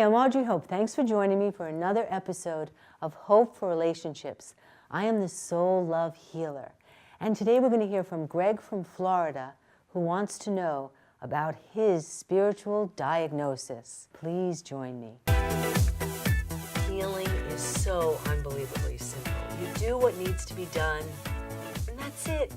Hey, I'm Audrey Hope. Thanks for joining me for another episode of Hope for Relationships. I am the Soul Love Healer. And today we're going to hear from Greg from Florida, who wants to know about his spiritual diagnosis. Please join me. Healing is so unbelievably simple. You do what needs to be done, and that's it.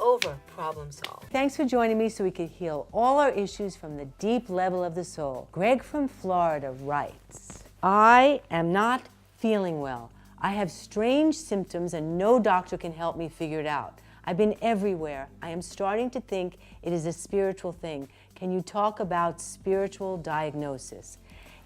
Over. Problem solved. Thanks for joining me so we can heal all our issues from the deep level of the soul. Greg from Florida writes, I am not feeling well. I have strange symptoms and no doctor can help me figure it out. I've been everywhere. I am starting to think it is a spiritual thing. Can you talk about spiritual diagnosis?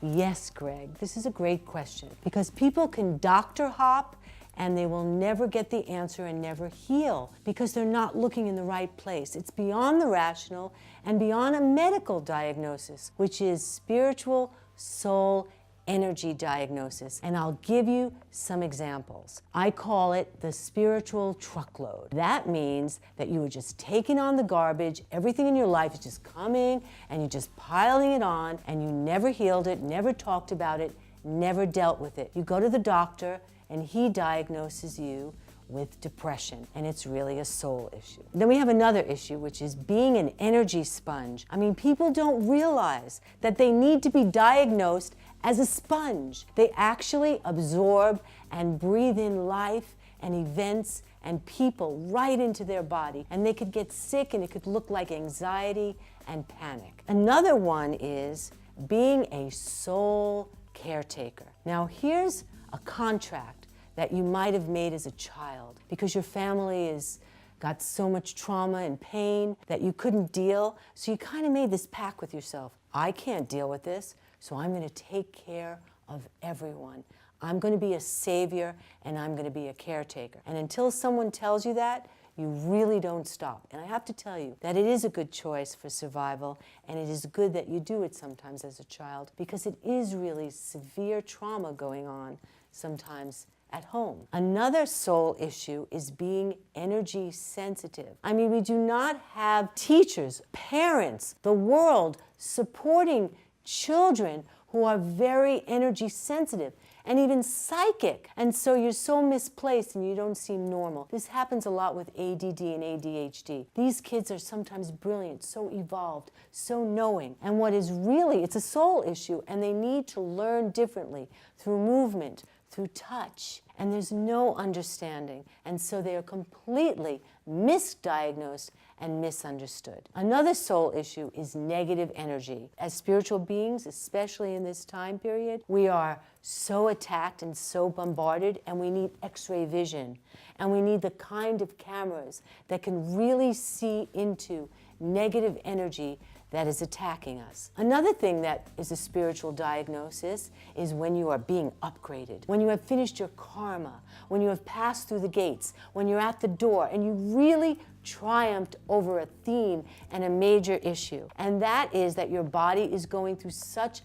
Yes, Greg, this is a great question because people can doctor hop and they will never get the answer and never heal because they're not looking in the right place. It's beyond the rational and beyond a medical diagnosis, which is spiritual soul energy diagnosis. And I'll give you some examples. I call it the spiritual truckload. That means that you are just taking on the garbage. Everything in your life is just coming and you're just piling it on and you never healed it, never talked about it, never dealt with it. You go to the doctor and he diagnoses you with depression, and it's really a soul issue. Then we have another issue, which is being an energy sponge. I mean, people don't realize that they need to be diagnosed as a sponge. They actually absorb and breathe in life and events and people right into their body, and they could get sick and it could look like anxiety and panic. Another one is being a soul caretaker. Now here's a contract that you might have made as a child because your family has got so much trauma and pain that you couldn't deal. So you kind of made this pact with yourself. I can't deal with this, so I'm going to take care of everyone. I'm going to be a savior and I'm going to be a caretaker. And until someone tells you that, you really don't stop. And I have to tell you that it is a good choice for survival, and it is good that you do it sometimes as a child because it is really severe trauma going on sometimes at home. Another soul issue is being energy sensitive. I mean, we do not have teachers, parents, the world supporting children who are very energy sensitive and even psychic. And so you're so misplaced and you don't seem normal. This happens a lot with ADD and ADHD. These kids are sometimes brilliant, so evolved, so knowing. And what is really, it's a soul issue and they need to learn differently through movement, through touch, and there's no understanding, and so they are completely misdiagnosed and misunderstood. Another soul issue is negative energy. As spiritual beings, especially in this time period, we are so attacked and so bombarded, and we need X-ray vision, and we need the kind of cameras that can really see into negative energy that is attacking us. Another thing that is a spiritual diagnosis is when you are being upgraded, when you have finished your karma, when you have passed through the gates, when you're at the door and you really triumphed over a theme and a major issue. And that is that your body is going through such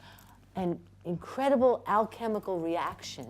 an incredible alchemical reaction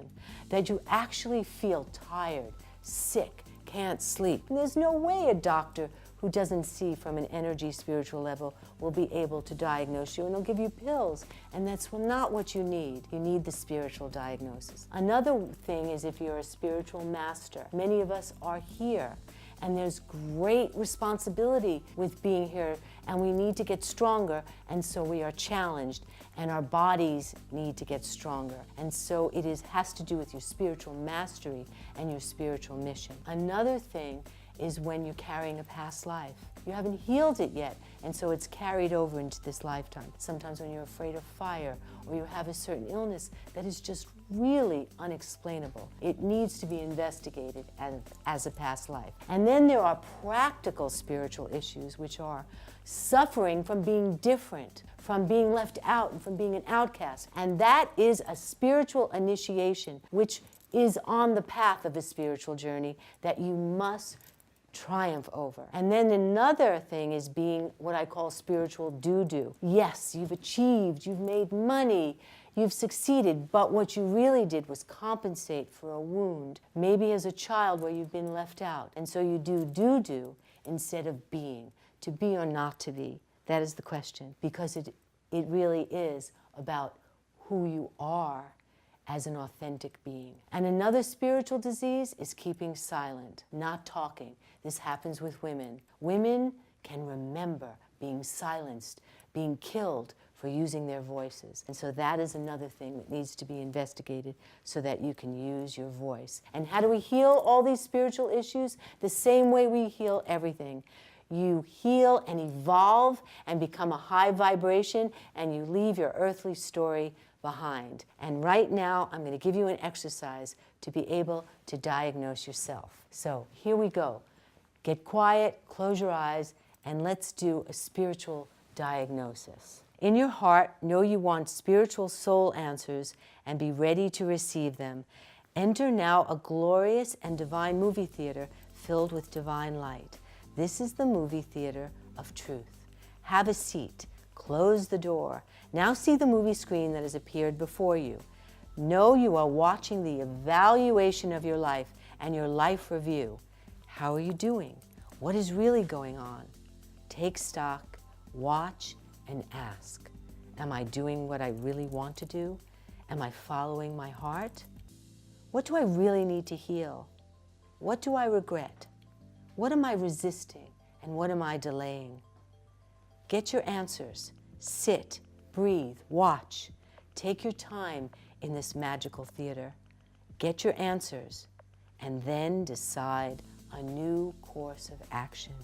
that you actually feel tired, sick, can't sleep. And there's no way a doctor who doesn't see from an energy spiritual level will be able to diagnose you, and they'll give you pills, and that's not what you need. You need the spiritual diagnosis. Another thing is if you're a spiritual master. Many of us are here, and there's great responsibility with being here, and we need to get stronger, and so we are challenged, and our bodies need to get stronger. And so it has to do with your spiritual mastery and your spiritual mission. Another thing is when you're carrying a past life. You haven't healed it yet, and so it's carried over into this lifetime. Sometimes when you're afraid of fire, or you have a certain illness that is just really unexplainable, it needs to be investigated as a past life. And then there are practical spiritual issues, which are suffering from being different, from being left out, and from being an outcast. And that is a spiritual initiation, which is on the path of a spiritual journey that you must triumph over. And then another thing is being what I call spiritual doo-doo. Yes, you've achieved, you've made money, you've succeeded, but what you really did was compensate for a wound, maybe as a child where you've been left out. And so you do doo-doo instead of being. To be or not to be, that is the question, because it really is about who you are as an authentic being. And another spiritual disease is keeping silent, not talking. This happens with women. Women can remember being silenced, being killed for using their voices. And so that is another thing that needs to be investigated so that you can use your voice. And how do we heal all these spiritual issues? The same way we heal everything. You heal and evolve and become a high vibration, and you leave your earthly story behind. And right now, I'm going to give you an exercise to be able to diagnose yourself. So here we go. Get quiet, close your eyes, and let's do a spiritual diagnosis. In your heart, know you want spiritual soul answers and be ready to receive them. Enter now a glorious and divine movie theater filled with divine light. This is the movie theater of truth. Have a seat. Close the door. Now see the movie screen that has appeared before you. Know you are watching the evaluation of your life and your life review. How are you doing? What is really going on? Take stock, watch, and ask. Am I doing what I really want to do? Am I following my heart? What do I really need to heal? What do I regret? What am I resisting and what am I delaying? Get your answers. Sit, breathe, watch. Take your time in this magical theater. Get your answers and then decide a new course of action.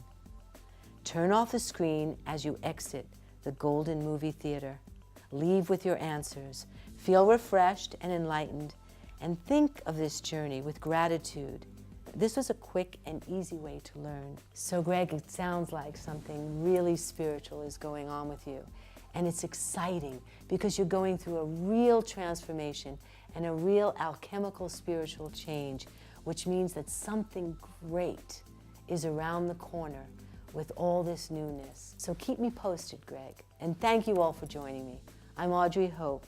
Turn off the screen as you exit the golden movie theater. Leave with your answers. Feel refreshed and enlightened, and think of this journey with gratitude. This was a quick and easy way to learn. So Greg, it sounds like something really spiritual is going on with you. And it's exciting because you're going through a real transformation and a real alchemical spiritual change, which means that something great is around the corner with all this newness. So keep me posted, Greg. And thank you all for joining me. I'm Audrey Hope,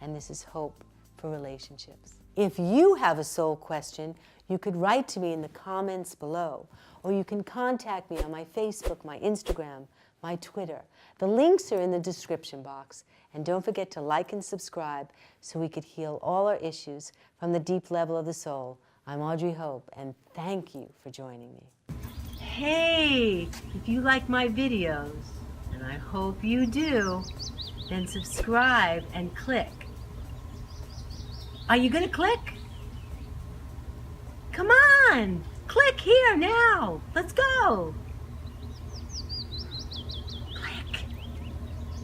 and this is Hope for Relationships. If you have a soul question, you could write to me in the comments below, or you can contact me on my Facebook, my Instagram, my Twitter. The links are in the description box. And don't forget to like and subscribe so we could heal all our issues from the deep level of the soul. I'm Audrey Hope, and thank you for joining me. Hey, if you like my videos, and I hope you do, then subscribe and click. Are you gonna click? Come on, click here now. Let's go.